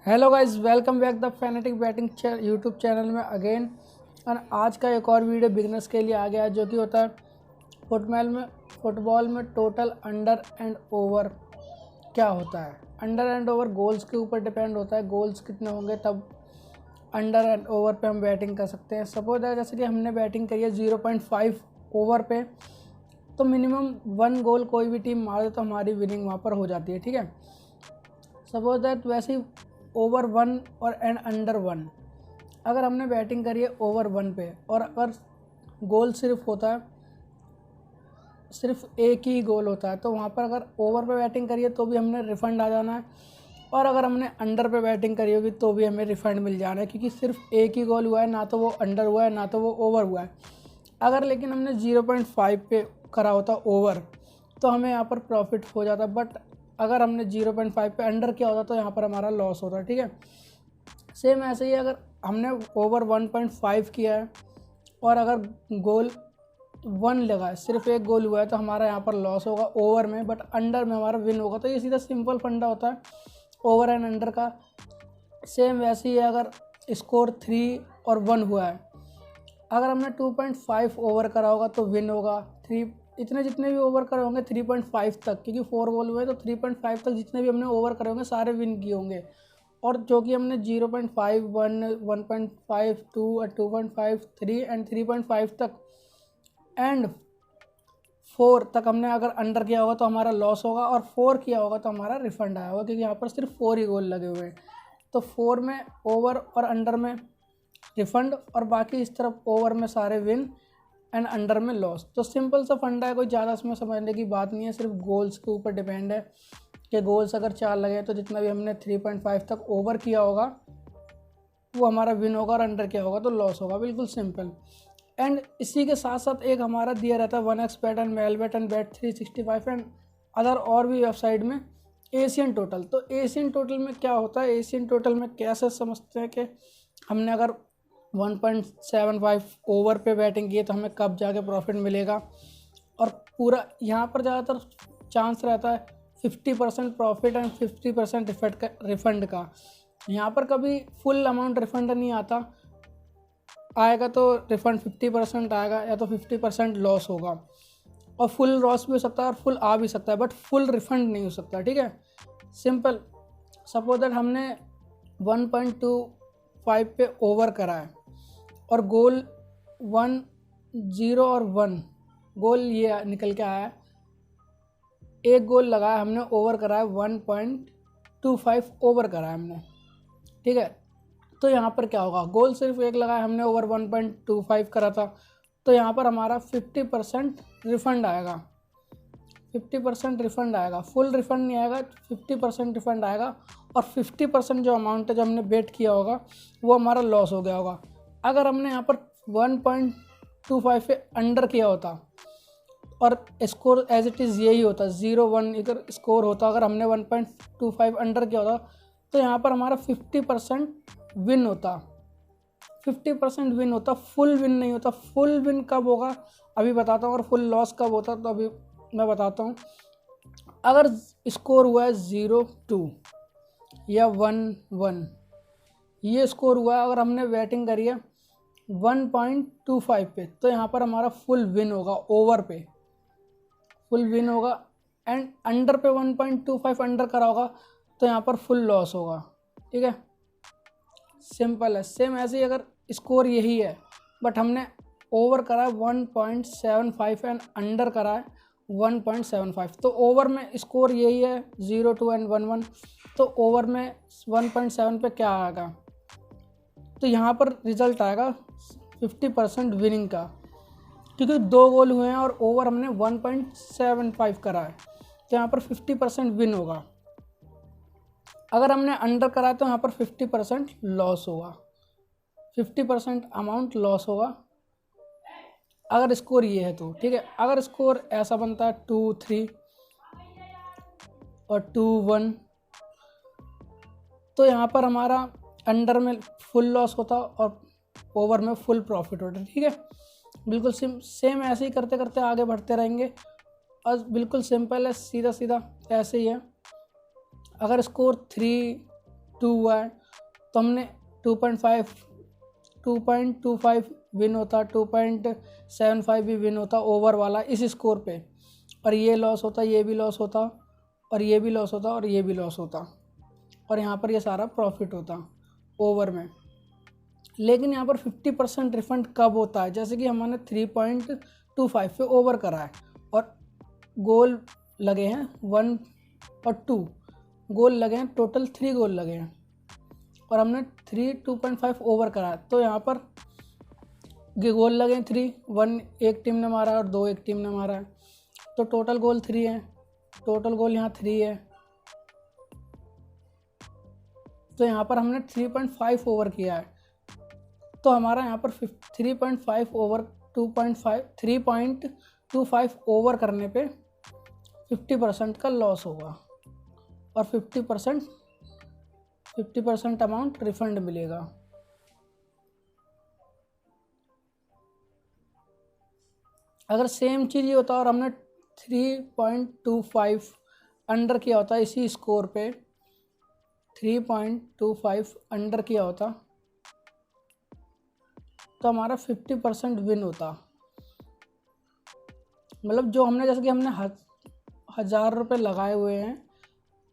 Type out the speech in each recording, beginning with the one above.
Hello guys, welcome back the fanatic batting YouTube channel में again. और आज का एक और वीडियो बिगनर्स के लिए आ गया है, जो कि होता है फुटबॉल में टोटल अंडर एंड ओवर क्या होता है। अंडर एंड ओवर गोल्स के ऊपर डिपेंड होता है, गोल्स कितने होंगे तब अंडर एंड ओवर पे हम बैटिंग कर सकते हैं। सपोज है जैसे कि हमने बैटिंग करी है 0.5 ओवर पे, तो मिनिमम 1 गोल कोई भी टीम मार दे तो हमारी विनिंग वहाँ पर हो जाती है। ठीक है, सपोज दैट वैसे ही ओवर 1 और एंड अंडर 1, अगर हमने बैटिंग करी है ओवर 1 पे और अगर गोल सिर्फ एक ही गोल होता है, तो वहाँ पर अगर ओवर पे बैटिंग करी है तो भी हमने रिफ़ंड आ जाना है, और अगर हमने अंडर पे बैटिंग करी होगी तो भी हमें रिफ़ंड मिल जाना है, क्योंकि सिर्फ एक ही गोल हुआ है, ना तो वो अंडर हुआ है ना तो वो ओवर हुआ है। अगर लेकिन हमने 0.5 पे करा होता ओवर तो हमें यहाँ पर प्रॉफिट हो जाता, बट अगर हमने 0.5 पे अंडर किया होता तो यहाँ पर हमारा लॉस होता। ठीक है, सेम ऐसे ही अगर हमने ओवर 1.5 किया है और अगर गोल 1 लगा है, सिर्फ एक गोल हुआ है, तो हमारा यहाँ पर लॉस होगा ओवर में, बट अंडर में हमारा विन होगा। तो ये सीधा सिंपल फंडा होता है ओवर एंड अंडर का। सेम वैसे ही अगर स्कोर 3 और 1 हुआ है, अगर हमने 2.5 ओवर करा होगा तो विन होगा। 3 इतने जितने भी ओवर करे होंगे 3.5 तक, क्योंकि 4 गोल हुए तो 3.5 तक जितने भी हमने ओवर करे होंगे सारे विन किए होंगे। और जो कि हमने 0.5, 1, 1.5, 2, 2.5, 3 एंड 3.5 तक एंड 4 तक हमने अगर अंडर किया होगा तो हमारा लॉस होगा, और 4 किया होगा तो हमारा रिफंड आया होगा, क्योंकि यहाँ पर सिर्फ 4 ही गोल लगे हुए हैं। तो 4 में ओवर और अंडर में रिफंड, और बाकी इस तरफ ओवर में सारे विन एंड अंडर में लॉस। तो सिंपल सा फंडा है, कोई ज़्यादा इसमें समझने की बात नहीं है, सिर्फ गोल्स के ऊपर डिपेंड है कि गोल्स अगर 4 लगे तो जितना भी हमने 3.5 तक ओवर किया होगा वो हमारा विन होगा, और अंडर किया होगा तो लॉस होगा। बिल्कुल सिंपल। एंड इसी के साथ साथ एक हमारा दिया रहता है 1xBet and Melbet and Bet365 and other और भी वेबसाइट में एशियन टोटल। तो एशियन टोटल में क्या होता है, एशियन टोटल में कैसे समझते हैं कि हमने अगर 1.75 ओवर पे बैटिंग की है तो हमें कब जाके प्रॉफिट मिलेगा। और पूरा यहाँ पर ज़्यादातर चांस रहता है 50% प्रॉफिट एंड 50% रिफंड का। यहाँ पर कभी फुल अमाउंट रिफंड नहीं आता, आएगा तो रिफंड 50% आएगा, या तो 50% लॉस होगा, और फुल लॉस भी हो सकता है और फुल आ भी सकता है, बट फुल रिफंड नहीं हो सकता। ठीक है, सिंपल। सपोज दैट हमने 1.25 पे ओवर करा है और गोल 1, 0 और 1 गोल ये निकल के आया है, एक गोल लगा है, हमने ओवर करा है 1.25 ओवर करा है हमने। ठीक है, तो यहाँ पर क्या होगा, गोल सिर्फ एक लगा है, हमने ओवर 1.25 करा था, तो यहाँ पर हमारा 50% रिफ़ंड आएगा। 50% रिफ़ंड आएगा, फुल रिफ़ंड नहीं आएगा, 50% रिफ़ंड आएगा, और 50% जो अमाउंट है जो हमने बेट किया होगा वो हमारा लॉस हो गया होगा। अगर हमने यहाँ पर 1.25 पे अंडर किया होता और स्कोर एज इट इज़ यही होता 0-1 इधर स्कोर होता, अगर हमने 1.25 अंडर किया होता तो यहाँ पर हमारा 50% विन होता। 50% विन होता, फुल विन नहीं होता। फुल विन कब होगा अभी बताता हूँ, और फुल लॉस कब होता तो अभी मैं बताता हूँ। अगर स्कोर हुआ है 0-2 या 1-1, ये स्कोर हुआ है, अगर हमने बैटिंग करी है 1.25 पे, तो यहाँ पर हमारा फुल विन होगा, ओवर पे फुल विन होगा। एंड अंडर पे 1.25 अंडर करा होगा तो यहाँ पर फुल लॉस होगा। ठीक है, सिंपल है। सेम ऐसे ही अगर स्कोर यही है बट हमने ओवर करा है 1.75 एंड अंडर करा है 1.75, तो ओवर में स्कोर यही है 0-2 एंड 1-1, तो ओवर में 1.7 पे क्या आएगा, तो यहाँ पर रिजल्ट आएगा 50% विनिंग का, क्योंकि 2 गोल हुए हैं और ओवर हमने 1.75 करा है, तो यहाँ पर 50% विन होगा। अगर हमने अंडर करा तो यहाँ पर 50% लॉस होगा, 50% अमाउंट लॉस होगा अगर स्कोर ये है तो। ठीक है, अगर स्कोर ऐसा बनता है 2-3 और 2-1, तो यहाँ पर हमारा अंडर में फुल लॉस होता और ओवर में फुल प्रॉफिट होता। ठीक है, बिल्कुल सेम ऐसे ही करते करते आगे बढ़ते रहेंगे, और बिल्कुल सिंपल है, सीधा सीधा ऐसे ही है। अगर स्कोर 3 2 हुआ है तो हमने 2.25 विन होता, 2.75 भी विन होता ओवर वाला इस स्कोर पे, और ये लॉस होता, ये भी लॉस होता, और ये भी लॉस होता, और ये भी लॉस होता, और यहाँ पर ये सारा प्रॉफिट होता ओवर में। लेकिन यहाँ पर 50% रिफंड कब होता है? जैसे कि हमने 3.25 पे ओवर करा है और गोल लगे हैं 1 और 2 गोल लगे हैं, टोटल 3 गोल लगे हैं और हमने 2.5 ओवर करा है, तो यहाँ पर गोल लगे हैं 3, 1 एक टीम ने मारा है और 2 एक टीम ने मारा है, तो टोटल गोल 3 है, टोटल गोल यहाँ 3 है, तो यहाँ पर हमने 3.5 ओवर किया है, तो हमारा यहाँ पर 3.5 ओवर 3.25 ओवर करने पे 50% का लॉस होगा और 50% अमाउंट रिफंड मिलेगा। अगर सेम चीज़ ये होता और हमने 3.25 अंडर किया होता, इसी स्कोर पे 3.25 अंडर किया होता, तो हमारा 50% विन होता। मतलब जो हमने, जैसे कि हमने 1000 रुपये लगाए हुए हैं,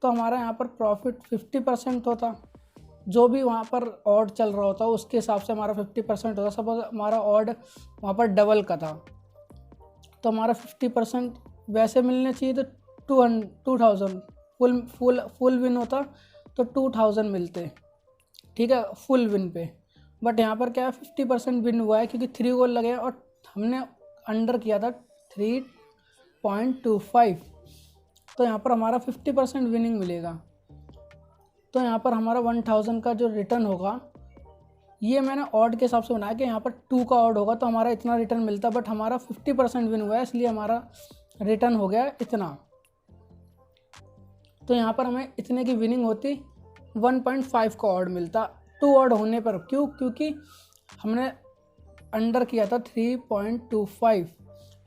तो हमारा यहाँ पर प्रॉफिट 50% होता। जो भी वहाँ पर ऑड चल रहा होता उसके हिसाब से हमारा 50% होता। सपोज हमारा ऑड वहाँ पर डबल का था, तो हमारा 50% वैसे मिलने चाहिए, तो 2000 फुल विन होता, तो 2000 मिलते, ठीक है, फुल विन पे। बट यहाँ पर क्या है, 50% विन हुआ है क्योंकि 3 गोल लगे और हमने अंडर किया था 3.25, तो यहाँ पर हमारा 50% विनिंग मिलेगा। तो यहाँ पर हमारा 1000 का जो रिटर्न होगा, ये मैंने ऑड के हिसाब से बनाया कि यहाँ पर 2 का ऑड होगा तो हमारा इतना रिटर्न मिलता, बट हमारा 50% विन हुआ है, इसलिए हमारा रिटर्न हो गया इतना। तो यहाँ पर हमें इतने की विनिंग होती, 1.5 का ऑड मिलता 2 ऑड होने पर। क्यों? क्योंकि हमने अंडर किया था 3.25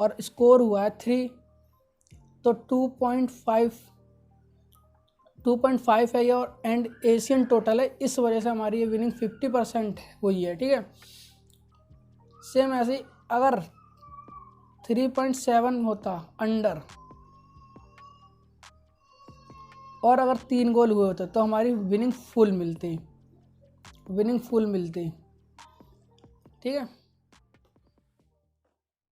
और स्कोर हुआ है 3, तो 2.5 है ये, और एंड एशियन टोटल है, इस वजह से हमारी ये विनिंग 50% हुई है, ठीक है। सेम ऐसे ही अगर 3.7 होता अंडर और अगर 3 गोल हुए होते तो हमारी विनिंग फुल मिलती, ठीक है।